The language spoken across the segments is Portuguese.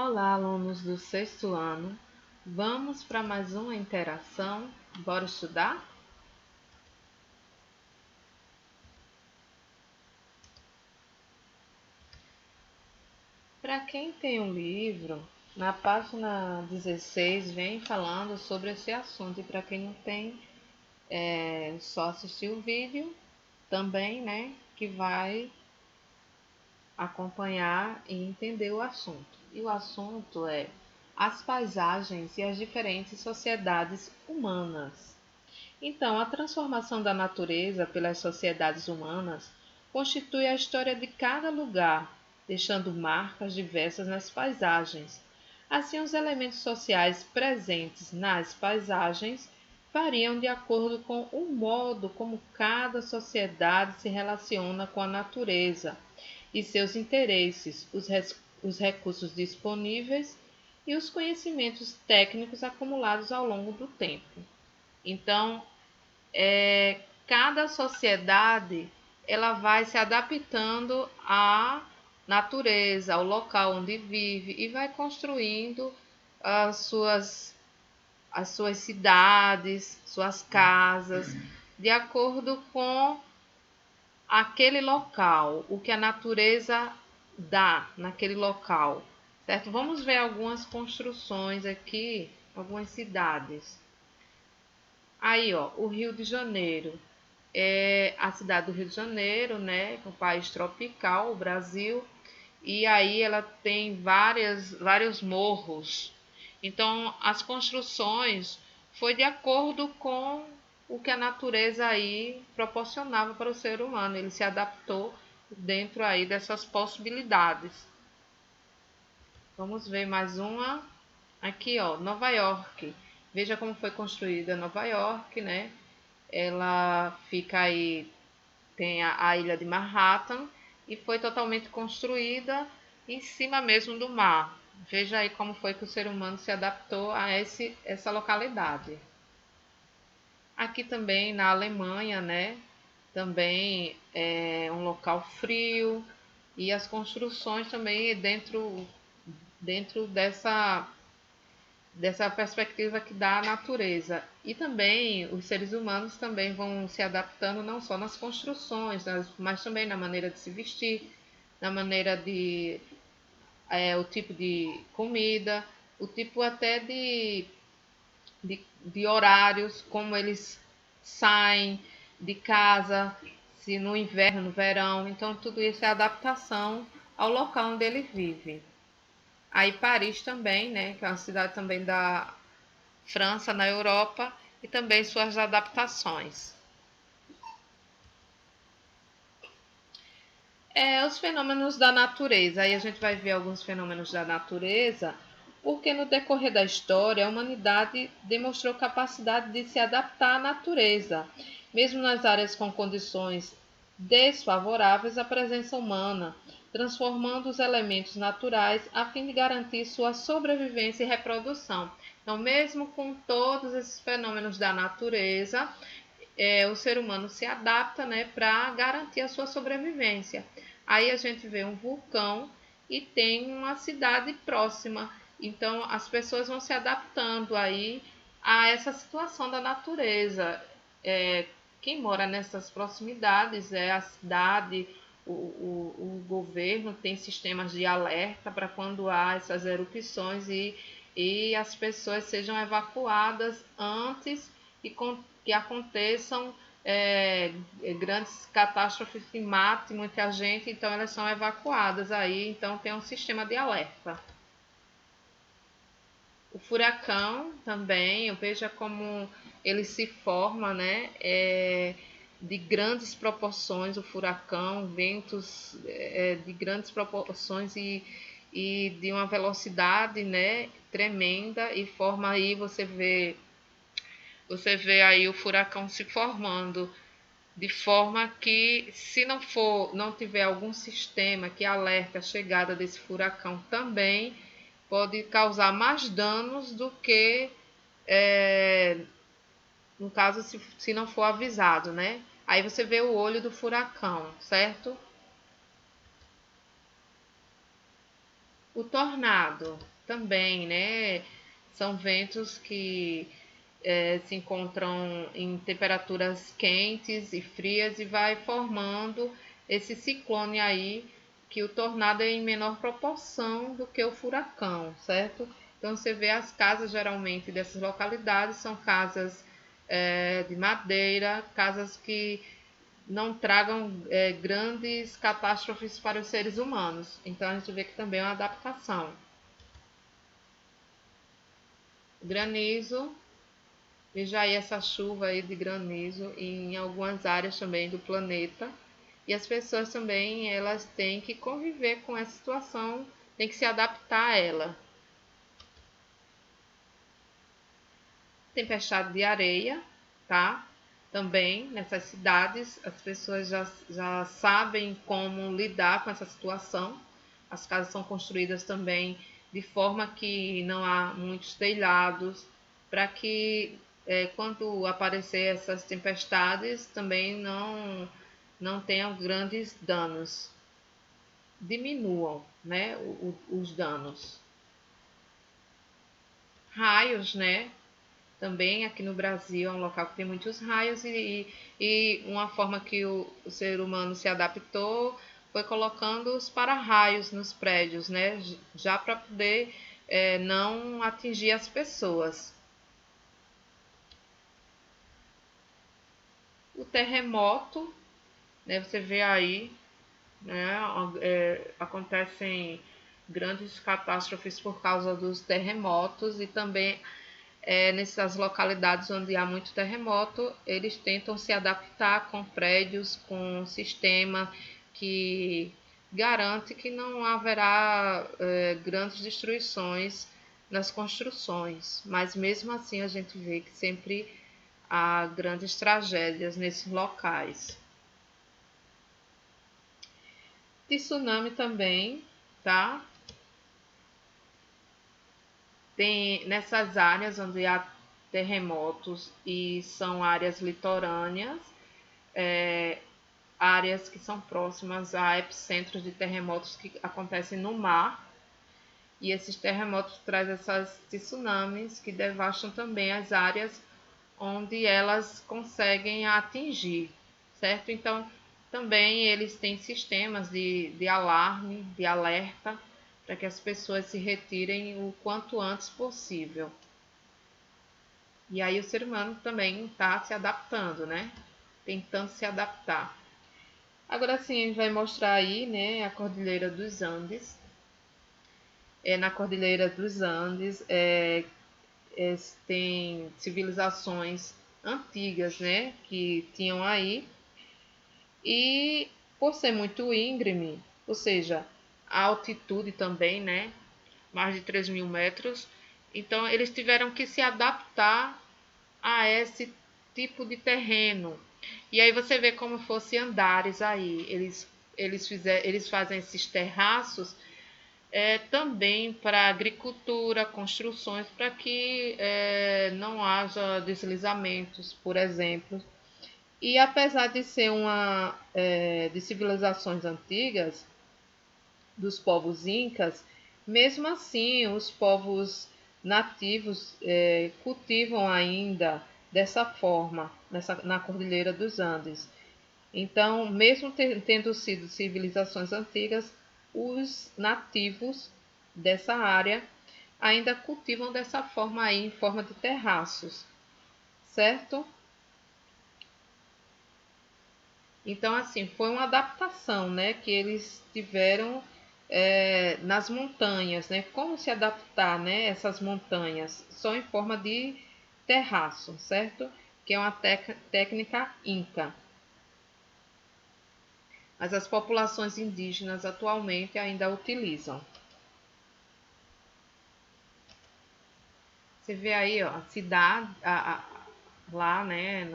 Olá, alunos do sexto ano. Vamos para mais uma interação. Bora estudar? Para quem tem um livro, na página 16 vem falando sobre esse assunto. E para quem não tem, só assistir o vídeo também, né? Que vai acompanhar e entender o assunto. E o assunto é as paisagens e as diferentes sociedades humanas. Então, a transformação da natureza pelas sociedades humanas constitui a história de cada lugar, deixando marcas diversas nas paisagens. Assim, os elementos sociais presentes nas paisagens variam de acordo com o modo como cada sociedade se relaciona com a natureza e seus interesses, os recursos disponíveis e os conhecimentos técnicos acumulados ao longo do tempo. Então, cada sociedade ela vai se adaptando à natureza, ao local onde vive e vai construindo as suas cidades, suas casas, de acordo com aquele local, o que a natureza dá naquele local, certo? Vamos ver algumas construções aqui, algumas cidades. Aí, ó, o Rio de Janeiro. É a cidade do Rio de Janeiro, né? Um país tropical, o Brasil. E aí ela tem vários morros. Então, as construções foi de acordo com o que a natureza aí proporcionava para o ser humano. Ele se adaptou dentro aí dessas possibilidades. Vamos ver mais uma. Aqui, ó, Nova York. Veja como foi construída Nova York, né? Ela fica aí, tem a ilha de Manhattan e foi totalmente construída em cima mesmo do mar. Veja aí como foi que o ser humano se adaptou a essa localidade. Aqui também na Alemanha, né? Também é um local frio e as construções também dentro dessa perspectiva que dá a natureza. E também os seres humanos também vão se adaptando não só nas construções, mas também na maneira de se vestir, na maneira de o tipo de comida, o tipo até de horários, como eles saem de casa, se no inverno, no verão. Então tudo isso é adaptação ao local onde ele vive. Aí Paris também, né, que é uma cidade também da França, na Europa, e também suas adaptações. Os fenômenos da natureza. Aí a gente vai ver alguns fenômenos da natureza, porque no decorrer da história a humanidade demonstrou capacidade de se adaptar à natureza, mesmo nas áreas com condições desfavoráveis à presença humana, transformando os elementos naturais a fim de garantir sua sobrevivência e reprodução. Então, mesmo com todos esses fenômenos da natureza, o ser humano se adapta, né, para garantir a sua sobrevivência. Aí a gente vê um vulcão e tem uma cidade próxima. Então as pessoas vão se adaptando aí a essa situação da natureza. Quem mora nessas proximidades é a cidade, o governo tem sistemas de alerta para quando há essas erupções e as pessoas sejam evacuadas antes que aconteçam grandes catástrofes que matem muita gente, então elas são evacuadas aí, então tem um sistema de alerta. O furacão também, veja como ele se forma, né? De grandes proporções, o furacão, ventos de grandes proporções e de uma velocidade, né, tremenda, e forma aí, você vê aí o furacão se formando, de forma que se não tiver algum sistema que alerte a chegada desse furacão também, pode causar mais danos do que, no caso, se não for avisado, né? Aí você vê o olho do furacão, certo? O tornado também, né? São ventos que se encontram em temperaturas quentes e frias e vai formando esse ciclone aí, que o tornado é em menor proporção do que o furacão, certo? Então você vê as casas geralmente dessas localidades são casas de madeira, casas que não tragam grandes catástrofes para os seres humanos. Então a gente vê que também é uma adaptação. O granizo, veja aí essa chuva aí de granizo em algumas áreas também do planeta. E as pessoas também, elas têm que conviver com essa situação, têm que se adaptar a ela. Tempestade de areia, tá? Também nessas cidades as pessoas já sabem como lidar com essa situação. As casas são construídas também de forma que não há muitos telhados, para que quando aparecer essas tempestades também não tenham grandes danos, diminuam, né, os danos. Raios, né? Também aqui no Brasil é um local que tem muitos raios e uma forma que o ser humano se adaptou foi colocando os para-raios nos prédios, né? Já para poder não atingir as pessoas. O terremoto, né? Você vê aí, né? Acontecem grandes catástrofes por causa dos terremotos e também nessas localidades onde há muito terremoto, eles tentam se adaptar com prédios, com um sistema que garante que não haverá grandes destruições nas construções, mas mesmo assim a gente vê que sempre há grandes tragédias nesses locais. Tsunami também, tá? Tem nessas áreas onde há terremotos e são áreas litorâneas, áreas que são próximas a epicentros de terremotos que acontecem no mar. E esses terremotos trazem essas tsunamis que devastam também as áreas onde elas conseguem atingir, certo? Então, também eles têm sistemas de alarme, de alerta, para que as pessoas se retirem o quanto antes possível. E aí o ser humano também está se adaptando, né? Tentando se adaptar. Agora sim, a gente vai mostrar aí, né, a Cordilheira dos Andes. Na Cordilheira dos Andes tem civilizações antigas, né, que tinham aí. E por ser muito íngreme, ou seja, a altitude também, né, mais de 3.000 metros, então eles tiveram que se adaptar a esse tipo de terreno. E aí você vê como fosse andares aí. Eles fazem esses terraços também para agricultura, construções, para que não haja deslizamentos, por exemplo. E apesar de ser de civilizações antigas, dos povos incas, mesmo assim os povos nativos cultivam ainda dessa forma na Cordilheira dos Andes. Então, mesmo tendo sido civilizações antigas, os nativos dessa área ainda cultivam dessa forma aí, em forma de terraços, certo? Então, assim, foi uma adaptação, né, que eles tiveram nas montanhas, né? Como se adaptar, né, essas montanhas só em forma de terraço, certo? Que é uma técnica inca. Mas as populações indígenas atualmente ainda utilizam. Você vê aí, ó, a cidade lá, né,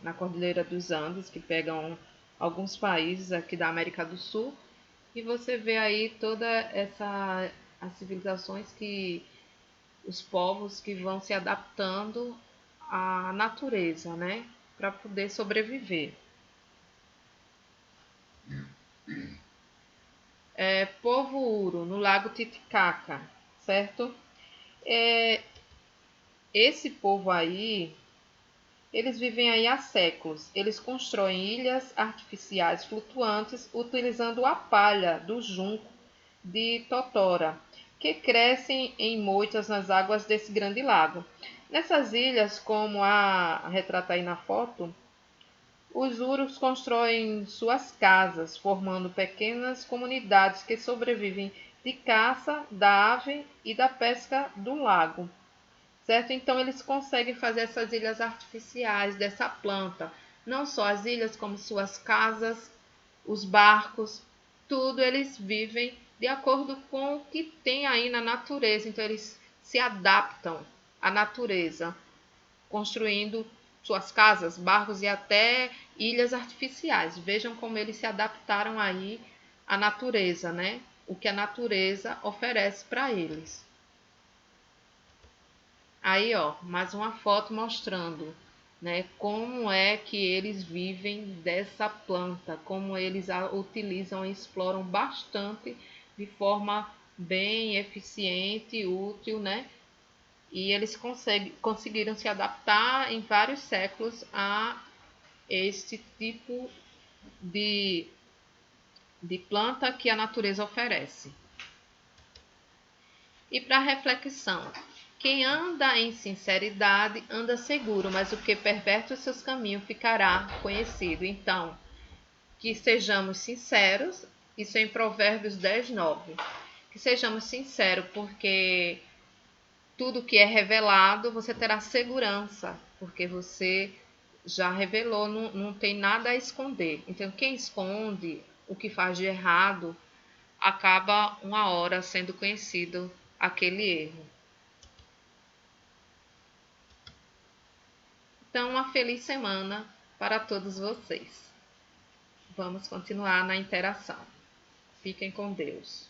na Cordilheira dos Andes, que pegam alguns países aqui da América do Sul, e você vê aí toda as civilizações que os povos que vão se adaptando à natureza, né, para poder sobreviver. Povo Uro, no Lago Titicaca, certo? É, esse povo aí, eles vivem aí há séculos. Eles constroem ilhas artificiais flutuantes utilizando a palha do junco de totora, que crescem em moitas nas águas desse grande lago. Nessas ilhas, como a retrata aí na foto, os urus constroem suas casas, formando pequenas comunidades que sobrevivem de caça da ave e da pesca do lago, certo? Então eles conseguem fazer essas ilhas artificiais dessa planta, não só as ilhas, como suas casas, os barcos, tudo eles vivem de acordo com o que tem aí na natureza. Então eles se adaptam à natureza, construindo suas casas, barcos e até ilhas artificiais. Vejam como eles se adaptaram aí à natureza, né? O que a natureza oferece para eles. Aí, ó, mais uma foto mostrando, né, como é que eles vivem dessa planta, como eles a utilizam e exploram bastante de forma bem eficiente e útil, né? E eles conseguiram se adaptar em vários séculos a este tipo de, de planta que a natureza oferece. E para reflexão, quem anda em sinceridade anda seguro, mas o que perverte os seus caminhos ficará conhecido. Então, que sejamos sinceros, isso é em Provérbios 10:9. Que sejamos sinceros, porque tudo que é revelado você terá segurança, porque você já revelou, não tem nada a esconder. Então, quem esconde o que faz de errado acaba uma hora sendo conhecido aquele erro. Então, uma feliz semana para todos vocês. Vamos continuar na interação. Fiquem com Deus.